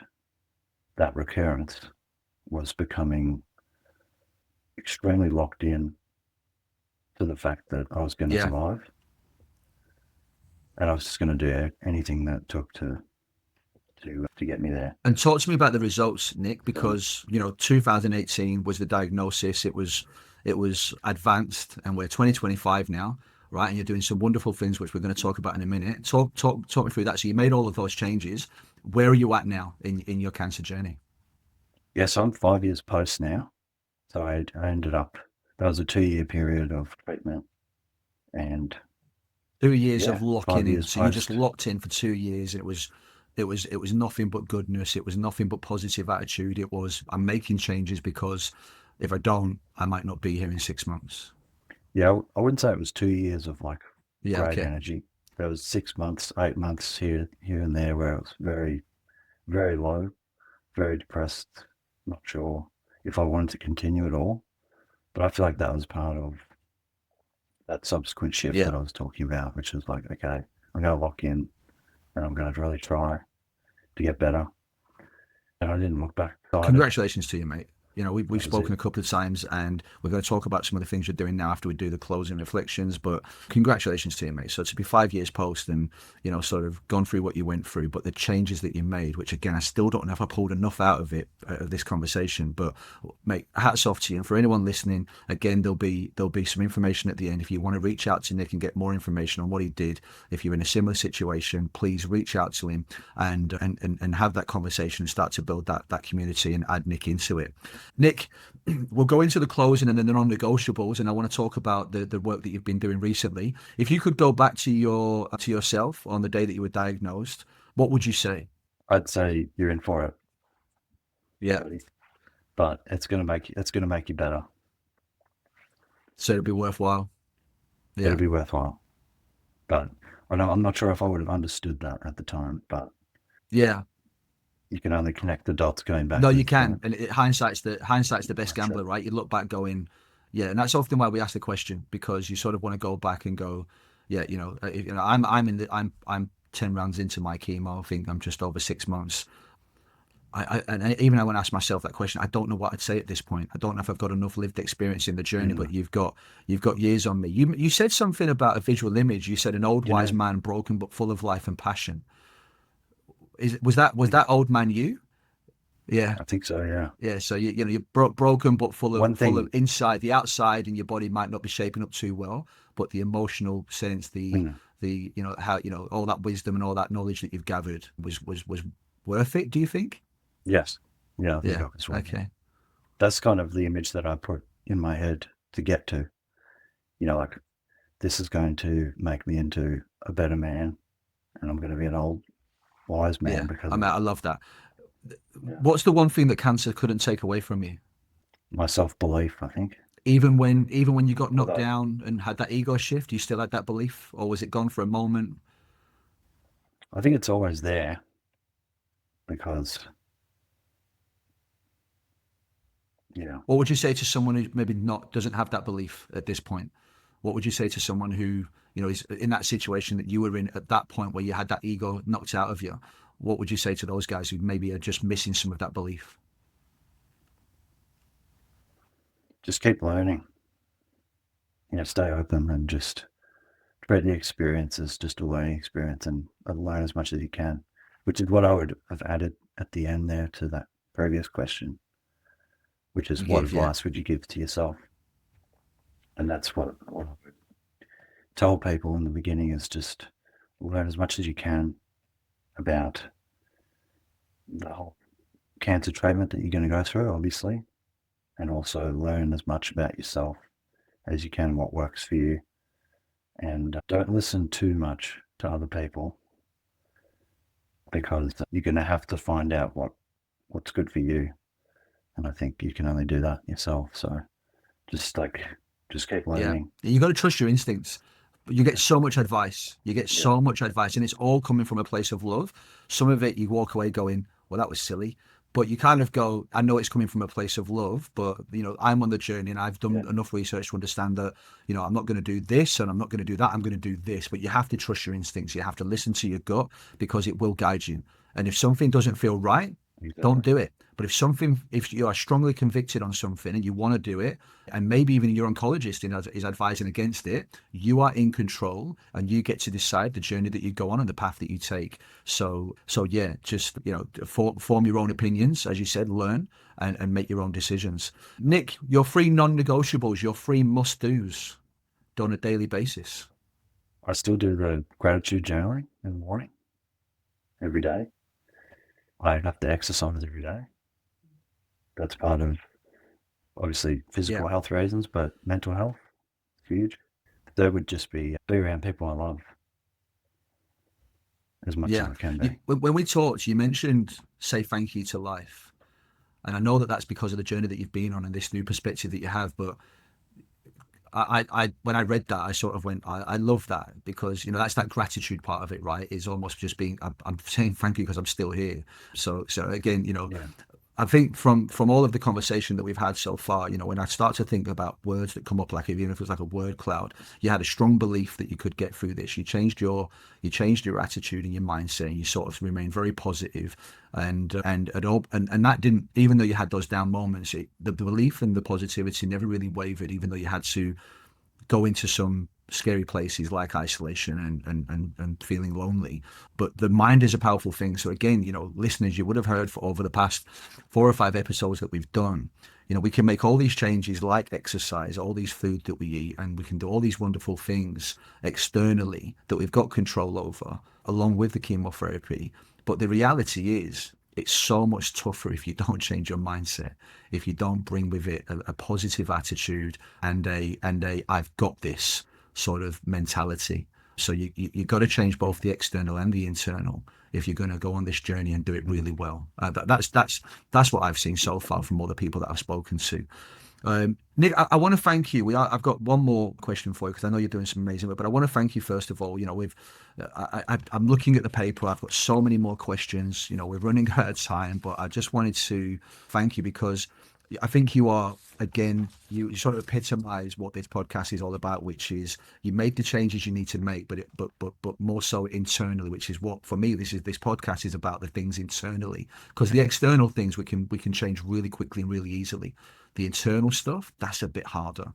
that recurrence, was becoming extremely locked in to the fact that I was going to yeah. survive, and I was just going to do anything that took to get me there. And talk to me about the results, Nick, So, because 2018 was the diagnosis. It was advanced, and we're 2025 now, right? And you're doing some wonderful things, which we're going to talk about in a minute. Talk me through that. So you made all of those changes. Where are you at now in your cancer journey? yes, I'm 5 years post now. So I ended up, that was a 2 year period of treatment. And 2 years of yeah, locking five in. years So you just post. locked in for 2 years. It was nothing but goodness. It was nothing but positive attitude. It was, I'm making changes because if I don't, I might not be here in 6 months. Yeah, I wouldn't say it was 2 years of like Yeah. great Okay. energy. There was 6 months, 8 months here and there where it was very, very low, very depressed, not sure if I wanted to continue at all. But I feel like that was part of that subsequent shift Yeah. that I was talking about, which was like, okay, I'm going to lock in and I'm going to really try to get better. And I didn't look back. Decided, Congratulations to you, mate. You know, we've That was spoken it. a couple of times, and we're going to talk about some of the things you're doing now after we do the closing reflections. But congratulations to you, mate. So to be 5 years post and, you know, sort of gone through what you went through, but the changes that you made, which again, I still don't know if I pulled enough out of it, of this conversation. But mate, hats off to you. And for anyone listening, again, there'll be some information at the end. If you want to reach out to Nick and get more information on what he did, if you're in a similar situation, please reach out to him and have that conversation and start to build that community and add Nick into it. Nick, we'll go into the closing and then the non-negotiables, and I want to talk about the work that you've been doing recently. If you could go back to yourself on the day that you were diagnosed, what would you say? I'd say you're in for it, Yeah, buddy. But it's gonna make you better. so it'd be worthwhile. It'll Yeah, be worthwhile. But I'm not sure if I would have understood that at the time, but yeah. you can only connect the dots going No, you backwards, can, right? and hindsight's the best That's right. gambler, right? You look back, going, yeah, and that's often why we ask the question, because you sort of want to go back and go, yeah, I'm 10 rounds into my chemo. I think I'm just over 6 months. Even I want to ask myself that question. I don't know what I'd say at this point. I don't know if I've got enough lived experience in the journey. Mm. But you've got years on me. You said something about a visual image. You said an old You wise know, man, broken but full of life and passion. Was that old man you? Yeah. I think so. Yeah. Yeah, so you're broken but full of One full of thing. inside. The outside and your body might not be shaping up too well, but the emotional sense, the Mm, the you know how all that wisdom and all that knowledge that you've gathered was worth it. Do you think? yes. Yeah. I think Yeah. I was worth it. Okay. That's kind of the image that I put in my head to get to. Like this is going to make me into a better man, and I'm going to be an old wise man Yeah. because I of mean, it. I love that. Yeah. What's the one thing that cancer couldn't take away from you? My self belief, I think. Even when you got knocked Although down and had that ego shift, you still had that belief, or was it gone for a moment? I think it's always there because What would you say to someone who maybe not doesn't have that belief at this point? What would you say to someone who is in that situation that you were in at that point where you had that ego knocked out of you? What would you say to those guys who maybe are just missing some of that belief? just keep learning. Stay open and just treat the experience as just a learning experience and learn as much as you can, which is what I would have added at the end there to that previous question, which is You what give, yeah, advice would you give to yourself? And that's what I would tell people in the beginning is just learn as much as you can about the whole cancer treatment that you're going to go through, obviously, and also learn as much about yourself as you can, what works for you, and don't listen too much to other people because you're going to have to find out what's good for you, and I think you can only do that yourself. So just keep yeah. learning. You got to trust your instincts. You get so much advice. You get Yeah, so much advice, and it's all coming from a place of love. Some of it you walk away going, "Well, that was silly," but you kind of go, "I know it's coming from a place of love." But I'm on the journey, and I've yeah, done enough research to understand that I'm not going to do this, and I'm not going to do that. I'm going to do this. But you have to trust your instincts. You have to listen to your gut because it will guide you. And if something doesn't feel right, exactly. don't do it. But if you are strongly convicted on something and you want to do it, and maybe even your oncologist is advising against it, you are in control and you get to decide the journey that you go on and the path that you take. So yeah, just form your own opinions, as you said, learn and make your own decisions. Nick, your three non-negotiables, your three must-dos done on a daily basis. I still do the gratitude journaling in the morning every day. I have to exercise every day. That's part of obviously Yeah. physical health reasons, but mental health is huge. The third would just be around people I love as much as Yeah. I can be. When we talked, you mentioned say thank you to life. And I know that that's because of the journey that you've been on and this new perspective that you have. But when I read that, I sort of went, I love that because, that's that gratitude part of it, right? Is almost just being, I'm saying thank you because I'm still here. So again, Yeah. I think from all of the conversation that we've had so far, when I start to think about words that come up, like even if it was like a word cloud, you had a strong belief that you could get through this. You changed your attitude and your mindset, and you sort of remained very positive, and that didn't, even though you had those down moments, the belief and the positivity never really wavered, even though you had to go into some scary places like isolation and feeling lonely. But the mind is a powerful thing. So again, listeners, you would have heard for over the past 4 or 5 episodes that we've done, we can make all these changes like exercise, all these food that we eat, and we can do all these wonderful things externally that we've got control over, along with the chemotherapy. But the reality is, it's so much tougher if you don't change your mindset, if you don't bring with it a positive attitude and a I've got this sort of mentality. So you got to change both the external and the internal if you're going to go on this journey and do it really well. That's what I've seen so far from all the people that I've spoken to. Nick, I want to thank you. I've got one more question for you because I know you're doing some amazing work, but I want to thank you first of all. I'm looking at the paper. I've got so many more questions. We're running out of time, but I just wanted to thank you because I think you are, again, you sort of epitomize what this podcast is all about, which is you made the changes you need to make, but more so internally, which is what for me this podcast is about, the things internally, because the external things we can change really quickly and really easily. The internal stuff, that's a bit harder.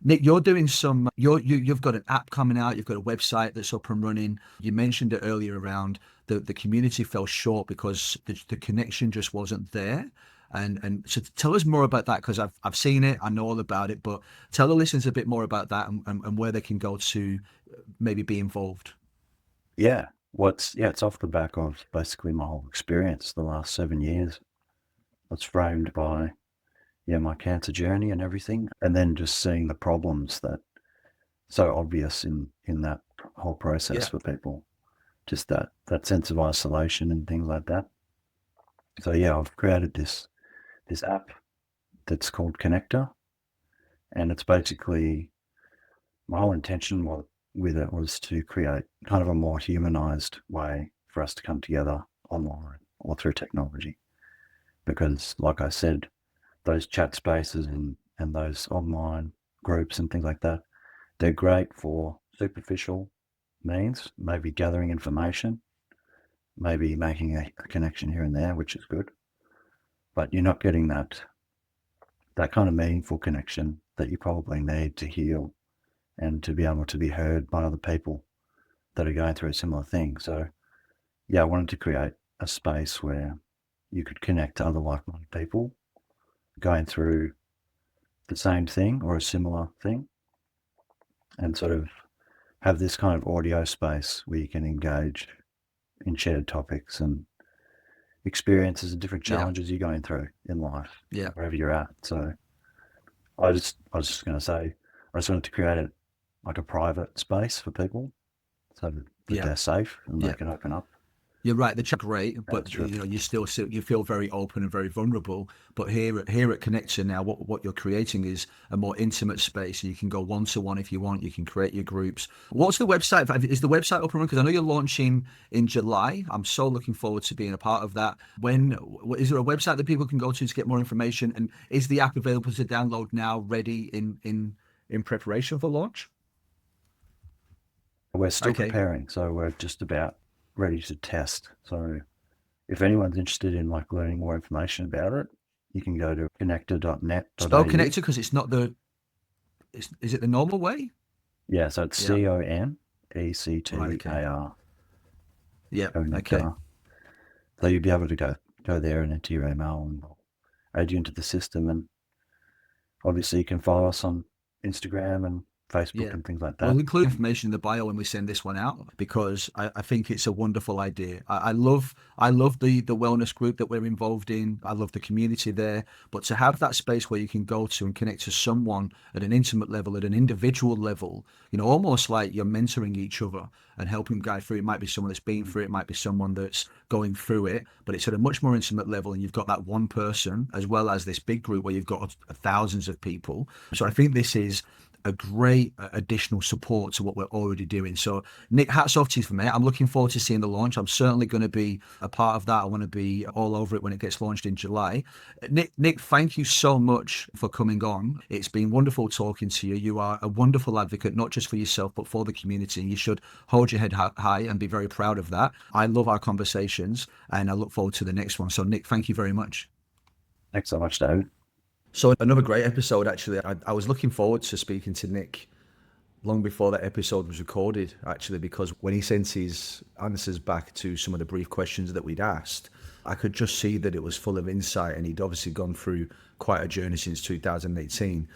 Nick, you're doing you've got an app coming out, you've got a website that's up and running. You mentioned it earlier around the community fell short because the connection just wasn't there. And so tell us more about that, because I've seen it, I know all about it, but tell the listeners a bit more about that and where they can go to maybe be involved. Yeah. It's off the back of basically my whole experience the last 7 years. It's framed by my cancer journey and everything, and then just seeing the problems that so obvious in that whole process Yeah. for people, just that sense of isolation and things like that. So I've created this app that's called Conector, and it's basically my whole intention with it was to create kind of a more humanized way for us to come together online or through technology, because like I said, those chat spaces and those online groups and things like that, they're great for superficial means, maybe gathering information, maybe making a connection here and there, which is good. But you're not getting that kind of meaningful connection that you probably need to heal and to be able to be heard by other people that are going through a similar thing. So I wanted to create a space where you could connect to other like-minded people going through the same thing or a similar thing, and sort of have this kind of audio space where you can engage in shared topics and experiences and different Yeah. challenges you're going through in life, Yeah. wherever you're at. So I was just going to say, I just wanted to create it like a private space for people so that Yeah. they're safe and they Yeah. can open up. You're right. The chat's great, That's but true. you feel very open and very vulnerable. But here at Connection now, what you're creating is a more intimate space. You can go one to one if you want. You can create your groups. What's the website? Is the website up and running? Because I know you're launching in July. I'm so looking forward to being a part of that. Is there a website that people can go to get more information? And is the app available to download now, ready in preparation for launch? We're still Okay. preparing, so we're just about ready to test. So if anyone's interested in like learning more information about it, you can go to Spell connector.net.au. connector because it's not the. Is it the normal way? Yeah, so it's Yeah. Right. Okay. CONECTAR, Yeah. Okay. Connector. So you'll be able to go there and enter your email and we'll add you into the system. And obviously you can follow us on Instagram and Facebook Yeah. and things like We'll that. include information in the bio when we send this one out because I think it's a wonderful idea. I love the wellness group that we're involved in. I love the community there. But to have that space where you can go to and connect to someone at an intimate level, at an individual level, almost like you're mentoring each other and helping guide through. It might be someone that's been through it, it might be someone that's going through it, but it's at a much more intimate level. And you've got that one person as well as this big group where you've got thousands of people. So I think this is a great additional support to what we're already doing. So Nick, hats off to you for me. I'm looking forward to seeing the launch. I'm certainly going to be a part of that. I want to be all over it when it gets launched in July. Nick, thank you so much for coming on. It's been wonderful talking to you. You are a wonderful advocate, not just for yourself, but for the community. You should hold your head high and be very proud of that. I love our conversations and I look forward to the next one. So Nick, thank you very much. Thanks so much, David. So another great episode, actually. I was looking forward to speaking to Nick long before that episode was recorded, actually, because when he sent his answers back to some of the brief questions that we'd asked, I could just see that it was full of insight, and he'd obviously gone through quite a journey since 2018.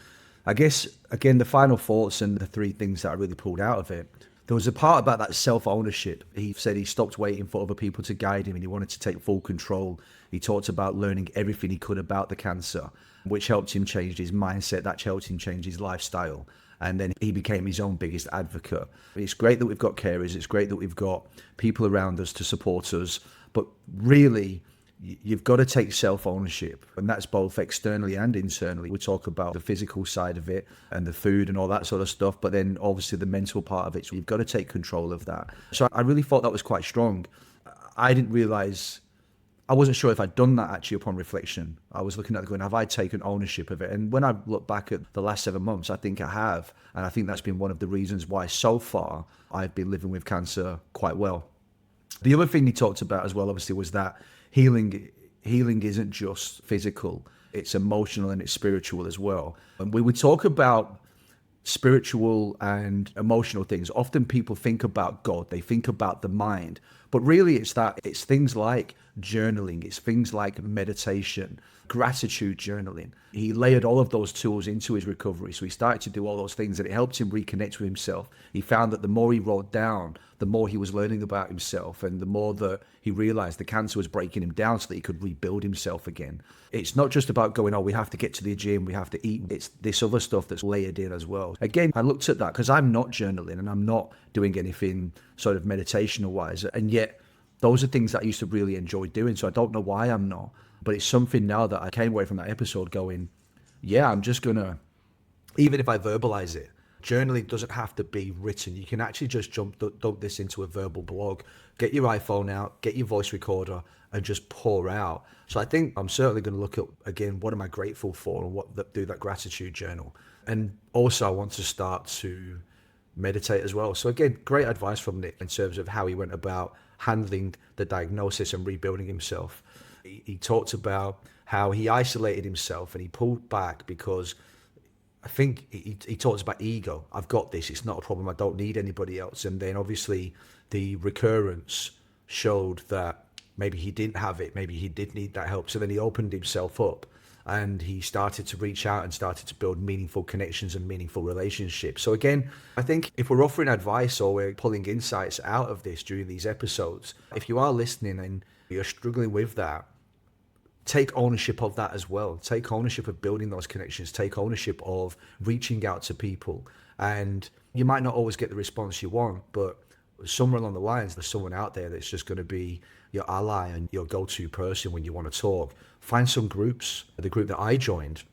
I guess, again, the final thoughts and the three things that I really pulled out of it, there was a part about that self-ownership. He said he stopped waiting for other people to guide him and he wanted to take full control. He talked about learning everything he could about the cancer, which helped him change his mindset, that helped him change his lifestyle. And then he became his own biggest advocate. It's great that we've got carers. It's great that we've got people around us to support us. But really, you've got to take self-ownership, and that's both externally and internally. We talk about the physical side of it and the food and all that sort of stuff, but then obviously the mental part of it. So you've got to take control of that. So I really thought that was quite strong. I didn't realize, I wasn't sure if I'd done that actually upon reflection. I was looking at it going, have I taken ownership of it? And when I look back at the last 7 months, I think I have. And I think that's been one of the reasons why so far I've been living with cancer quite well. The other thing he talked about as well, obviously, was that healing isn't just physical, it's emotional and it's spiritual as well. And we would talk about spiritual and emotional things. Often people think about God, they think about the mind, but really it's things like journaling, it's things like meditation, gratitude journaling. He layered all of those tools into his recovery. So he started to do all those things and it helped him reconnect with himself. He found that the more he wrote down, the more he was learning about himself and the more that he realized the cancer was breaking him down so that he could rebuild himself again. It's not just about going, oh, we have to get to the gym, we have to eat. It's this other stuff that's layered in as well. Again, I looked at that because I'm not journaling and I'm not doing anything sort of meditational wise. And yet those are things that I used to really enjoy doing. So I don't know why I'm not. But it's something now that I came away from that episode going, yeah, I'm just going to, even if I verbalize it, journaling doesn't have to be written. You can actually just dump this into a verbal blog, get your iPhone out, get your voice recorder and just pour out. So I think I'm certainly going to look at, again, what am I grateful for and do that gratitude journal. And also I want to start to meditate as well. So again, great advice from Nick in terms of how he went about handling the diagnosis and rebuilding himself. He talked about how he isolated himself and he pulled back because I think he talks about ego. I've got this. It's not a problem. I don't need anybody else. And then obviously the recurrence showed that maybe he didn't have it. Maybe he did need that help. So then he opened himself up and he started to reach out and started to build meaningful connections and meaningful relationships. So again, I think if we're offering advice or we're pulling insights out of this during these episodes, if you are listening and you're struggling with that, take ownership of that as well. Take ownership of building those connections. Take ownership of reaching out to people. And you might not always get the response you want, but somewhere along the lines, there's someone out there that's just going to be your ally and your go-to person when you want to talk. Find some groups. The group that I joined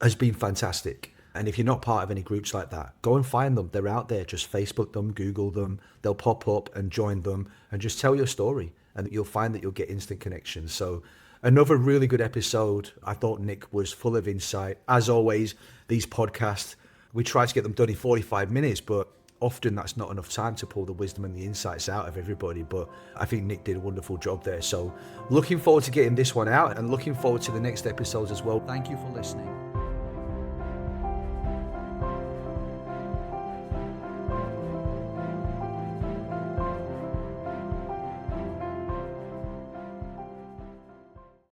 has been fantastic. And if you're not part of any groups like that, go and find them. They're out there. Just Facebook them, Google them. They'll pop up and join them and just tell your story. And you'll find that you'll get instant connections. So another really good episode. I thought Nick was full of insight. As always, these podcasts, we try to get them done in 45 minutes, but often that's not enough time to pull the wisdom and the insights out of everybody. But I think Nick did a wonderful job there. So looking forward to getting this one out and looking forward to the next episodes as well. Thank you for listening.